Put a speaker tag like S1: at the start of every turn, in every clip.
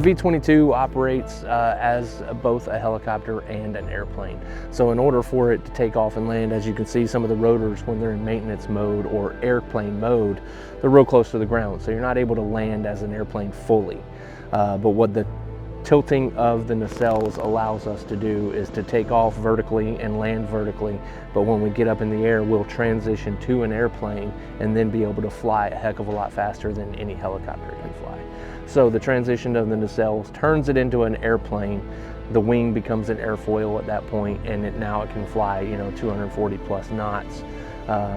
S1: V-22 operates as both a helicopter and an airplane. So in order for it to take off and land, as you can see, some of the rotors, when they're in maintenance mode or airplane mode, they're real close to the ground. So you're not able to land as an airplane fully. But what the tilting of the nacelles allows us to do is to take off vertically and land vertically, but when we get up in the air, we'll transition to an airplane and then be able to fly a heck of a lot faster than any helicopter can fly. So the transition of the nacelles turns it into an airplane. The wing becomes an airfoil at that point, and now it can fly 240 plus knots.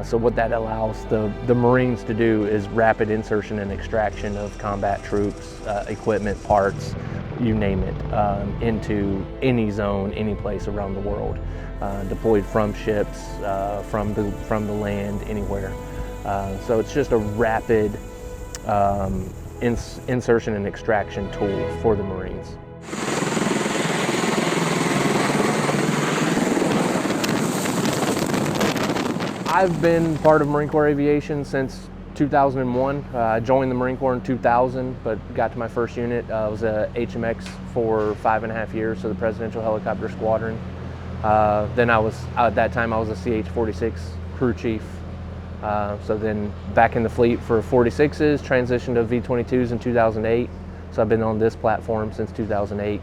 S1: So what that allows the Marines to do is rapid insertion and extraction of combat troops, equipment, parts, you name it, into any zone, any place around the world, deployed from ships, from the land, anywhere. So it's just a rapid insertion and extraction tool for the Marines. I've been part of Marine Corps Aviation since 2001. I joined the Marine Corps in 2000, but got to my first unit. I was a HMX for 5.5 years, so the Presidential Helicopter Squadron. Then at that time I was a CH-46 crew chief. So then back in the fleet for 46s, transitioned to V-22s in 2008. So I've been on this platform since 2008.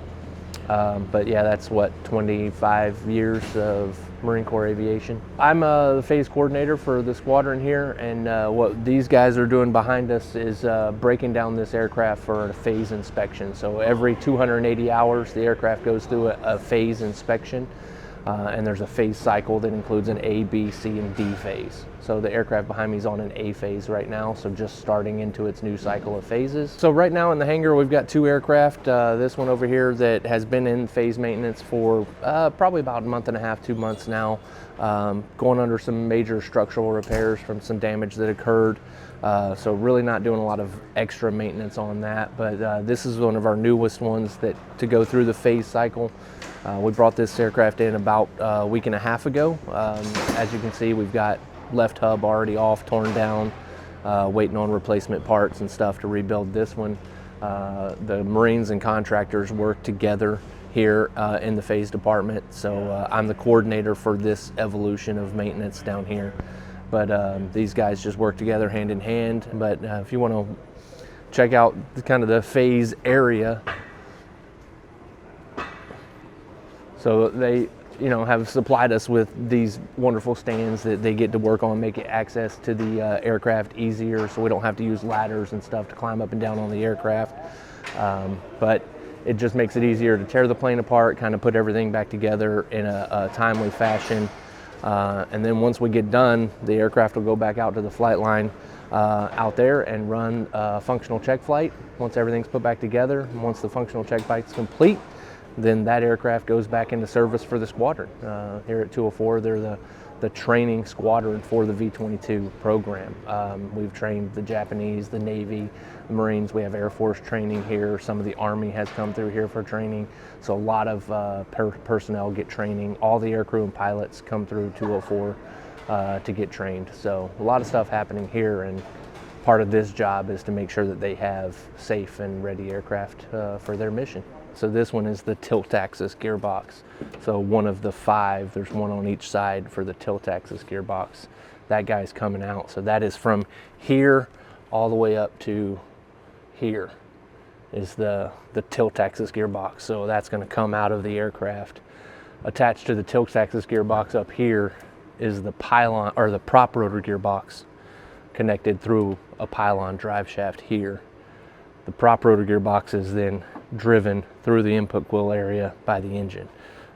S1: But yeah, that's what, 25 years of Marine Corps aviation. I'm the phase coordinator for the squadron here, and what these guys are doing behind us is breaking down this aircraft for a phase inspection. So every 280 hours, the aircraft goes through a phase inspection, and there's a phase cycle that includes an A, B, C, and D phase. So the aircraft behind me is on an A phase right now, so just starting into its new cycle of phases. So right now in the hangar, we've got 2 aircraft. This one over here that has been in phase maintenance for probably about a month and a half, 2 months now, going under some major structural repairs from some damage that occurred. So really not doing a lot of extra maintenance on that, but this is one of our newest ones to go through the phase cycle. We brought this aircraft in about a week and a half ago. As you can see, we've got left hub already off, torn down, waiting on replacement parts and stuff to rebuild this one. The Marines and contractors work together here in the phase department, so I'm the coordinator for this evolution of maintenance down here. But these guys just work together hand in hand. But if you want to check out kind of the phase area, so they have supplied us with these wonderful stands that they get to work on, make it access to the aircraft easier, so we don't have to use ladders and stuff to climb up and down on the aircraft. But it just makes it easier to tear the plane apart, kind of put everything back together in a timely fashion. And then once we get done, the aircraft will go back out to the flight line out there and run a functional check flight. Once everything's put back together, and once the functional check flight's complete, then that aircraft goes back into service for the squadron. Here at 204, they're the training squadron for the V-22 program. We've trained the Japanese, the Navy, the Marines. We have Air Force training here. Some of the Army has come through here for training. So a lot of personnel get training. All the aircrew and pilots come through 204 to get trained. So a lot of stuff happening here, and part of this job is to make sure that they have safe and ready aircraft for their mission. So this one is the tilt axis gearbox. So one of the 5, there's one on each side for the tilt axis gearbox. That guy's coming out. So that is from here all the way up to here is the tilt axis gearbox. So that's going to come out of the aircraft. Attached to the tilt axis gearbox up here is the pylon, or the prop rotor gearbox, connected through a pylon drive shaft here. The prop rotor gearbox is then driven through the input quill area by the engine.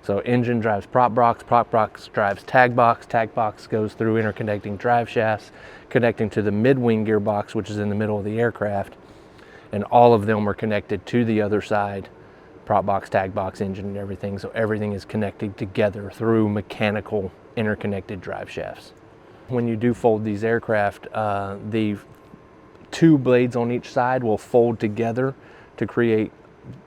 S1: So engine drives prop box drives tag box goes through interconnecting drive shafts, connecting to the mid-wing gearbox, which is in the middle of the aircraft, and all of them are connected to the other side, prop box, tag box, engine, and everything. So everything is connected together through mechanical interconnected drive shafts. When you do fold these aircraft, the 2 blades on each side will fold together to create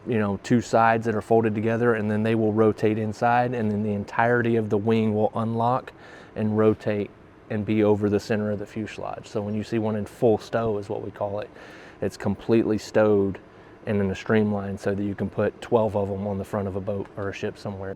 S1: 2 sides that are folded together, and then they will rotate inside, and then the entirety of the wing will unlock and rotate and be over the center of the fuselage. So when you see one in full stow, is what we call it, it's completely stowed and in a streamline so that you can put 12 of them on the front of a boat or a ship somewhere.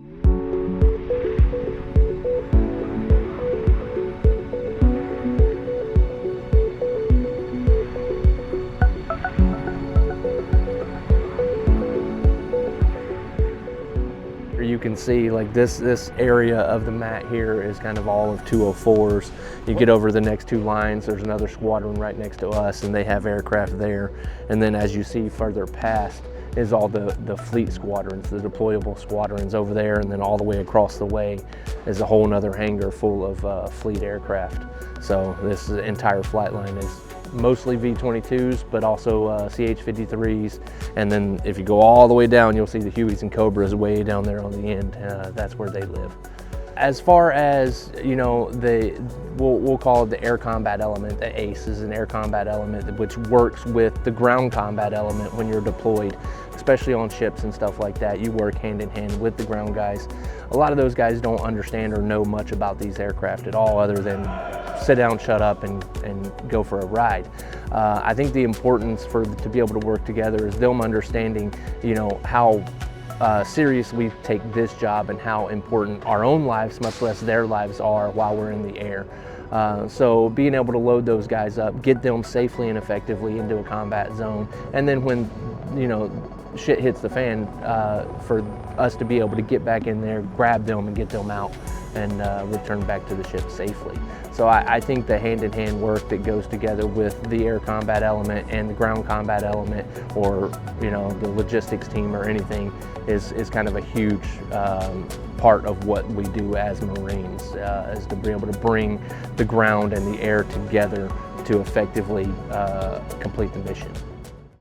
S1: You can see like this area of the mat here is kind of all of 204s. You get over the next two lines, there's another squadron right next to us, and they have aircraft there. And then as you see further past is all the fleet squadrons, the deployable squadrons over there, and then all the way across the way is a whole nother hangar full of fleet aircraft. So this entire flight line is mostly V-22s, but also CH-53s. And then if you go all the way down, you'll see the Hueys and Cobras way down there on the end. That's where they live. As far as, you know, we'll call it the air combat element. The ACE is an air combat element which works with the ground combat element when you're deployed, especially on ships and stuff like that. You work hand in hand with the ground guys. A lot of those guys don't understand or know much about these aircraft at all, other than sit down, shut up, and go for a ride. I think the importance to be able to work together is them understanding, you know, how serious we take this job and how important our own lives, much less their lives, are while we're in the air. So being able to load those guys up, get them safely and effectively into a combat zone, and then when, you know, shit hits the fan, for us to be able to get back in there, grab them and get them out and return back to the ship safely. So I think the hand-in-hand work that goes together with the air combat element and the ground combat element, or, you know, the logistics team or anything, is kind of a huge part of what we do as Marines, is to be able to bring the ground and the air together to effectively complete the mission.